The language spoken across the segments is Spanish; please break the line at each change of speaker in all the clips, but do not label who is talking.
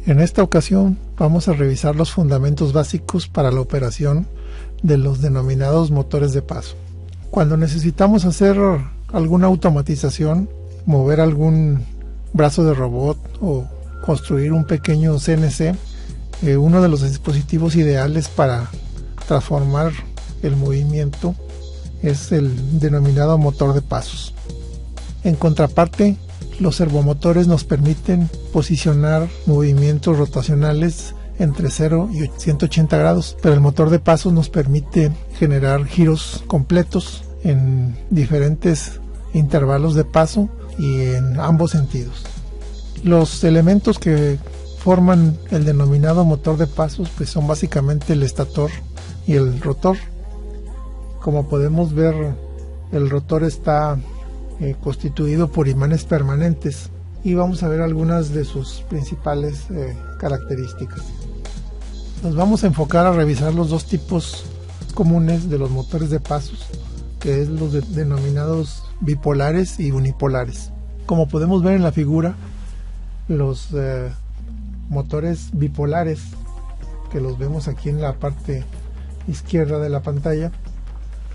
En esta ocasión vamos a revisar los fundamentos básicos para la operación de los denominados motores de paso. Cuando necesitamos hacer alguna automatización, mover algún brazo de robot o construir un pequeño CNC, uno de los dispositivos ideales para transformar el movimiento es el denominado motor de pasos. En contraparte, los servomotores nos permiten posicionar movimientos rotacionales entre 0 y 180 grados, pero el motor de pasos nos permite generar giros completos en diferentes intervalos de paso y en ambos sentidos. Los elementos que forman el denominado motor de pasos pues son básicamente el estator y el rotor. Como podemos ver, el rotor está constituido por imanes permanentes y vamos a ver algunas de sus principales características. Nos vamos a enfocar a revisar los dos tipos comunes de los motores de pasos, que es los denominados bipolares y unipolares. Como podemos ver en la figura, los motores bipolares, que los vemos aquí en la parte izquierda de la pantalla,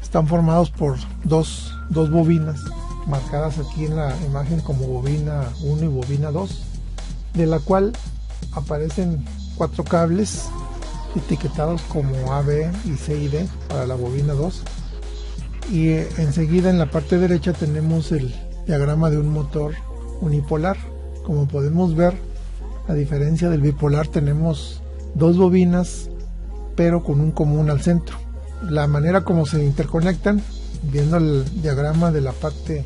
están formados por dos bobinas marcadas aquí en la imagen como bobina 1 y bobina 2, de la cual aparecen 4 cables etiquetados como A, B y C y D para la bobina 2, y enseguida en la parte derecha tenemos el diagrama de un motor unipolar. Como podemos ver, a diferencia del bipolar, tenemos 2 bobinas pero con un común al centro. La manera como se interconectan, viendo el diagrama de la parte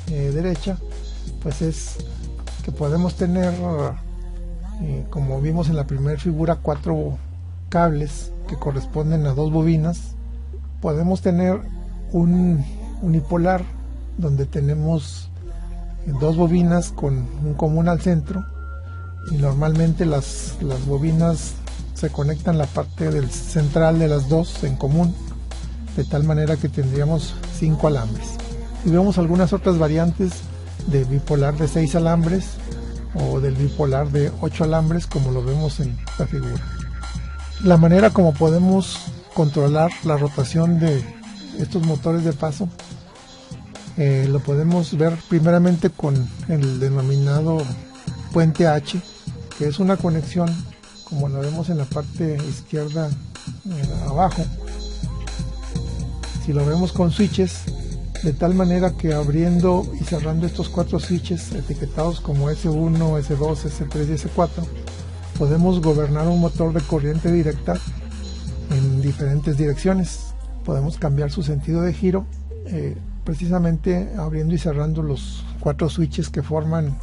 derecha, pues es que podemos tener, como vimos en la primera figura, 4 cables que corresponden a 2 bobinas. Podemos tener un unipolar donde tenemos 2 bobinas con un común al centro, y normalmente las bobinas se conectan la parte del central de las dos en común, de tal manera que tendríamos 5 alambres. Y vemos algunas otras variantes de bipolar de 6 alambres o del bipolar de 8 alambres, como lo vemos en la figura. La manera como podemos controlar la rotación de estos motores de paso lo podemos ver primeramente con el denominado puente H, que es una conexión, como la vemos en la parte izquierda abajo. Si lo vemos con switches, de tal manera que abriendo y cerrando estos 4 switches etiquetados como S1, S2, S3 y S4, podemos gobernar un motor de corriente directa en diferentes direcciones. Podemos cambiar su sentido de giro precisamente abriendo y cerrando los 4 switches que forman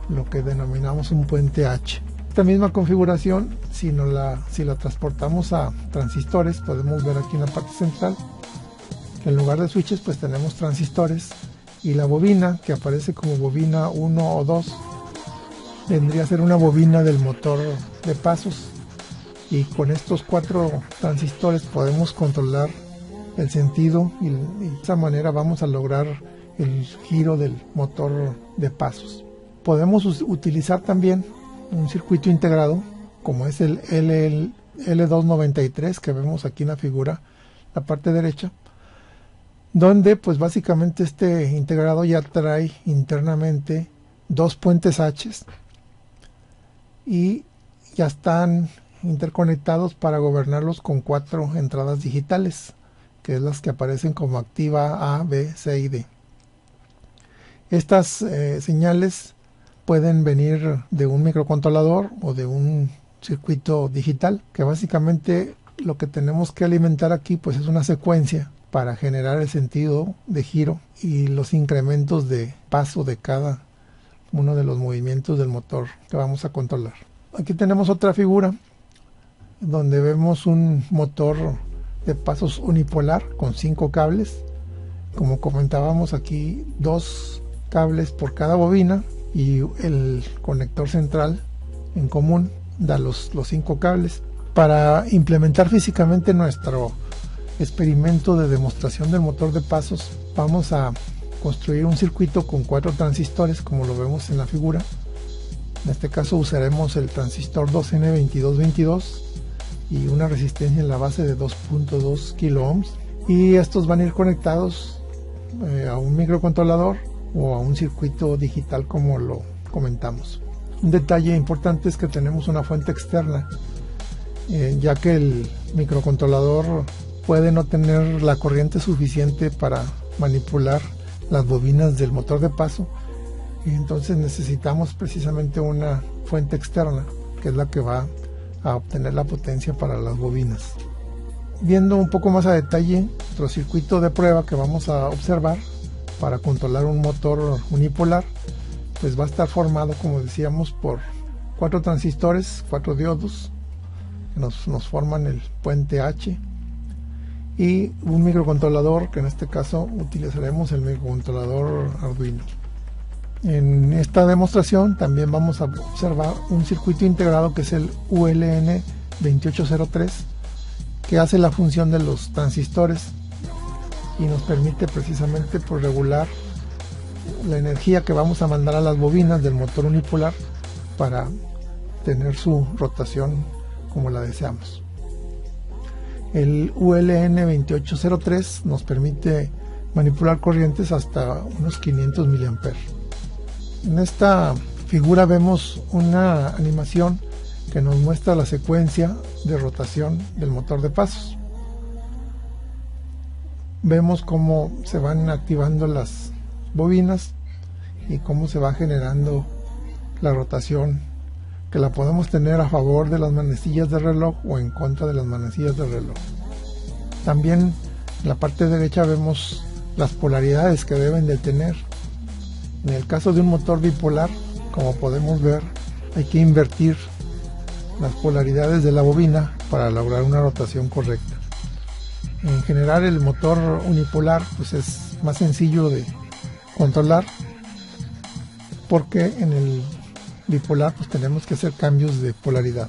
lo que denominamos un puente H. Esta misma configuración, si la transportamos a transistores, podemos ver aquí en la parte central que en lugar de switches pues tenemos transistores, y la bobina que aparece como bobina 1 o 2 vendría a ser una bobina del motor de pasos, y con estos 4 transistores podemos controlar el sentido y de esa manera vamos a lograr el giro del motor de pasos. Podemos utilizar también un circuito integrado como es el L293 que vemos aquí en la figura, la parte derecha, donde pues básicamente este integrado ya trae internamente 2 puentes H y ya están interconectados para gobernarlos con 4 entradas digitales, que es las que aparecen como activa A, B, C y D. Estas señales pueden venir de un microcontrolador o de un circuito digital, que básicamente lo que tenemos que alimentar aquí pues es una secuencia para generar el sentido de giro y los incrementos de paso de cada uno de los movimientos del motor que vamos a controlar. Aquí tenemos otra figura donde vemos un motor de pasos unipolar con 5 cables. Como comentábamos, aquí 2 cables por cada bobina y el conector central en común da los 5 cables. Para implementar físicamente nuestro experimento de demostración del motor de pasos, vamos a construir un circuito con 4 transistores como lo vemos en la figura, En este caso usaremos el transistor 2N2222 y una resistencia en la base de 2.2 kilo ohms, y estos van a ir conectados a un microcontrolador o a un circuito digital, como lo comentamos. Un detalle importante es que tenemos una fuente externa, ya que el microcontrolador puede no tener la corriente suficiente para manipular las bobinas del motor de paso, y entonces necesitamos precisamente una fuente externa, que es la que va a obtener la potencia para las bobinas. Viendo un poco más a detalle nuestro circuito de prueba que vamos a observar para controlar un motor unipolar, pues va a estar formado, como decíamos, por 4 transistores, 4 diodos que nos forman el puente H, y un microcontrolador, que en este caso utilizaremos el microcontrolador Arduino. En esta demostración también vamos a observar un circuito integrado que es el ULN2803, que hace la función de los transistores y nos permite precisamente regular la energía que vamos a mandar a las bobinas del motor unipolar para tener su rotación como la deseamos. El ULN2803 nos permite manipular corrientes hasta unos 500 mA. En esta figura vemos una animación que nos muestra la secuencia de rotación del motor de pasos. Vemos cómo se van activando las bobinas y cómo se va generando la rotación, que la podemos tener a favor de las manecillas de reloj o en contra de las manecillas de reloj. También en la parte derecha vemos las polaridades que deben de tener. En el caso de un motor bipolar, como podemos ver, hay que invertir las polaridades de la bobina para lograr una rotación correcta. En general, el motor unipolar pues es más sencillo de controlar, porque en el bipolar pues tenemos que hacer cambios de polaridad.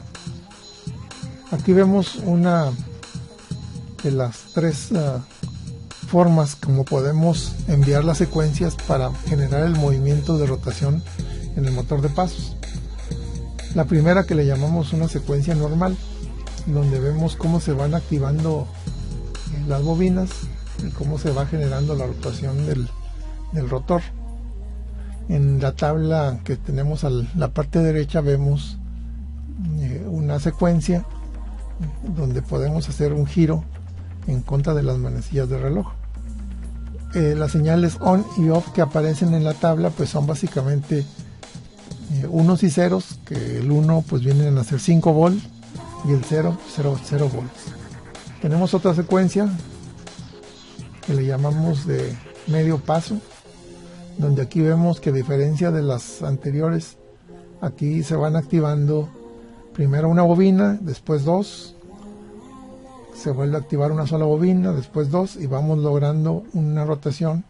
Aquí vemos una de las 3 formas como podemos enviar las secuencias para generar el movimiento de rotación en el motor de pasos. La primera, que le llamamos una secuencia normal, donde vemos cómo se van activando las bobinas y cómo se va generando la rotación del rotor. En la tabla que tenemos a la parte derecha vemos una secuencia donde podemos hacer un giro en contra de las manecillas de reloj. Las señales on y off que aparecen en la tabla pues son básicamente unos y ceros, que el 1 pues vienen a ser 5 volts y el 0 volts. Tenemos otra secuencia que le llamamos de medio paso, donde aquí vemos que, a diferencia de las anteriores, aquí se van activando primero una bobina, después 2, se vuelve a activar una sola bobina, después 2, y vamos logrando una rotación,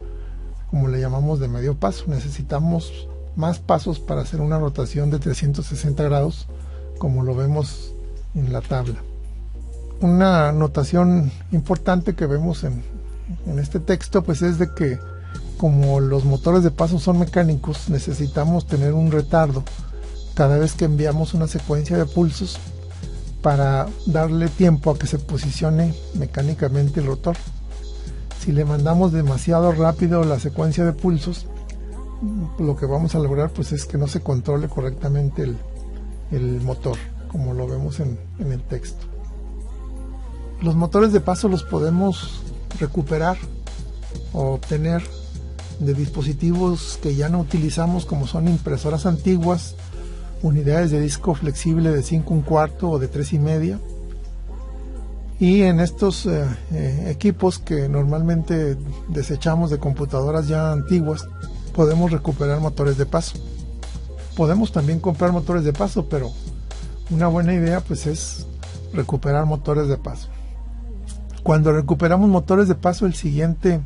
como le llamamos, de medio paso. Necesitamos más pasos para hacer una rotación de 360 grados, como lo vemos en la tabla. Una notación importante que vemos en este texto pues es de que, como los motores de paso son mecánicos, necesitamos tener un retardo cada vez que enviamos una secuencia de pulsos para darle tiempo a que se posicione mecánicamente el rotor. Si le mandamos demasiado rápido la secuencia de pulsos, lo que vamos a lograr pues es que no se controle correctamente el motor, como lo vemos en el texto. Los motores de paso los podemos recuperar o obtener de dispositivos que ya no utilizamos, como son impresoras antiguas, unidades de disco flexible de 5 1/4 o de 3 1/2, y en estos equipos que normalmente desechamos de computadoras ya antiguas, podemos recuperar motores de paso. Podemos también comprar motores de paso, pero una buena idea pues es recuperar motores de paso. Cuando recuperamos motores de paso, el siguiente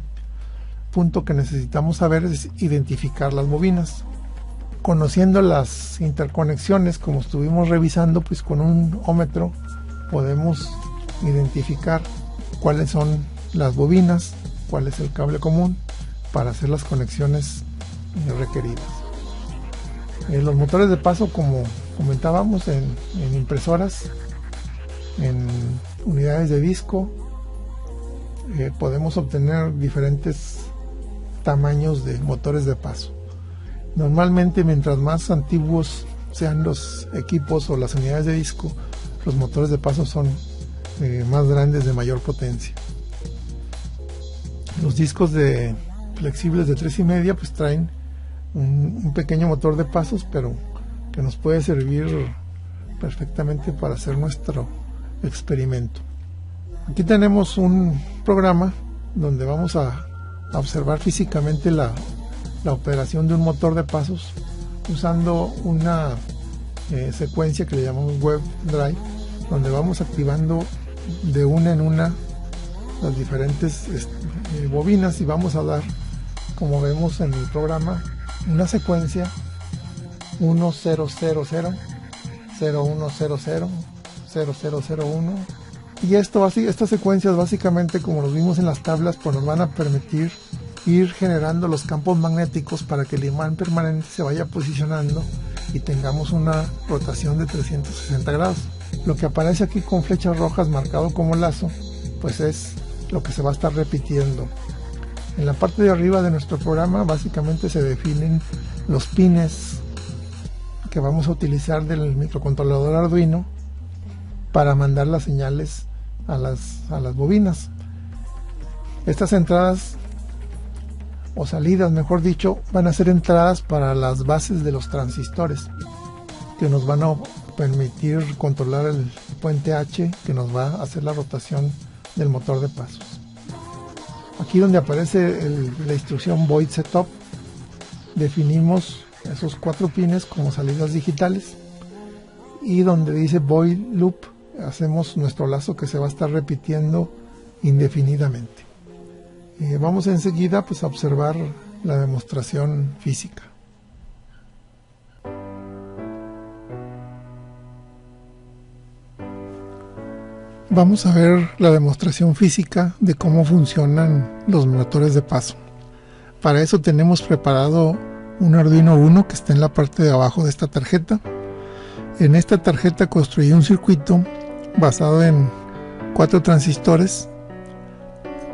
punto que necesitamos saber es identificar las bobinas. Conociendo las interconexiones, como estuvimos revisando, pues con un ómetro podemos identificar cuáles son las bobinas, cuál es el cable común para hacer las conexiones requeridas. Los motores de paso, como comentábamos, en impresoras, en unidades de disco, podemos obtener diferentes tamaños de motores de paso. Normalmente, mientras más antiguos sean los equipos o las unidades de disco, los motores de paso son más grandes, de mayor potencia. Los discos flexibles de 3,5 pues traen un pequeño motor de pasos, pero que nos puede servir perfectamente para hacer nuestro experimento. Aquí tenemos un programa donde vamos a observar físicamente la operación de un motor de pasos usando una secuencia que le llamamos web drive, donde vamos activando de una en una las diferentes bobinas, y vamos a dar, como vemos en el programa, una secuencia 1000, 0100, 0001, y estas secuencias, básicamente, como los vimos en las tablas, pues nos van a permitir ir generando los campos magnéticos para que el imán permanente se vaya posicionando y tengamos una rotación de 360 grados. Lo que aparece aquí con flechas rojas marcado como lazo, pues es lo que se va a estar repitiendo. En la parte de arriba de nuestro programa básicamente se definen los pines que vamos a utilizar del microcontrolador Arduino para mandar las señales a las bobinas. Estas entradas, o salidas mejor dicho, van a ser entradas para las bases de los transistores, que nos van a permitir controlar el puente H, que nos va a hacer la rotación del motor de pasos. Aquí donde aparece la instrucción void setup, definimos esos 4 pines como salidas digitales, y donde dice void loop hacemos nuestro lazo que se va a estar repitiendo indefinidamente. Vamos enseguida pues a observar la demostración física. Vamos a ver la demostración física de cómo funcionan los motores de paso. Para eso tenemos preparado un Arduino Uno que está en la parte de abajo de esta tarjeta. En esta tarjeta construí un circuito basado en 4 transistores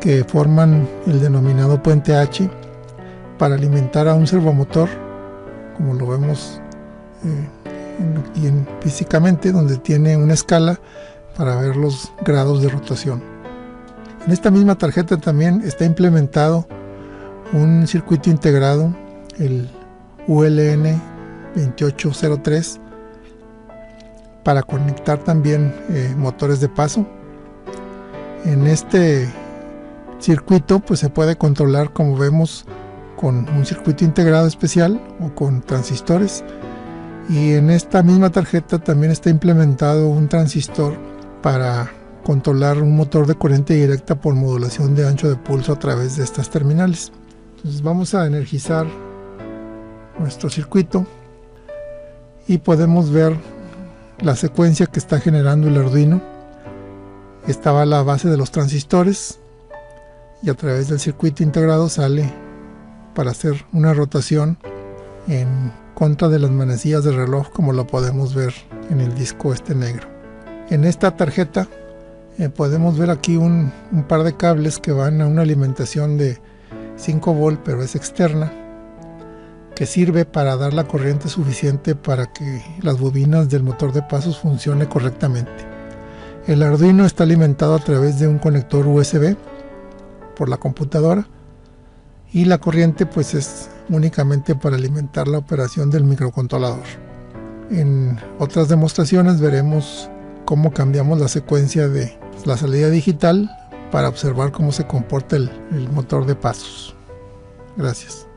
que forman el denominado puente H para alimentar a un servomotor, como lo vemos físicamente, donde tiene una escala para ver los grados de rotación. En esta misma tarjeta también está implementado un circuito integrado, el ULN 2803, para conectar también motores de paso. En este circuito pues se puede controlar, como vemos, con un circuito integrado especial o con transistores, y en esta misma tarjeta también está implementado un transistor para controlar un motor de corriente directa por modulación de ancho de pulso a través de estas terminales. Entonces vamos a energizar nuestro circuito y podemos ver la secuencia que está generando el Arduino. Esta va a la base de los transistores y a través del circuito integrado sale para hacer una rotación en contra de las manecillas del reloj, como lo podemos ver en el disco negro. En esta tarjeta podemos ver aquí un par de cables que van a una alimentación de 5 volt, pero es externa, que sirve para dar la corriente suficiente para que las bobinas del motor de pasos funcione correctamente. El Arduino está alimentado a través de un conector USB por la computadora, y la corriente pues es únicamente para alimentar la operación del microcontrolador. En otras demostraciones veremos cómo cambiamos la secuencia de la salida digital para observar cómo se comporta el motor de pasos. Gracias.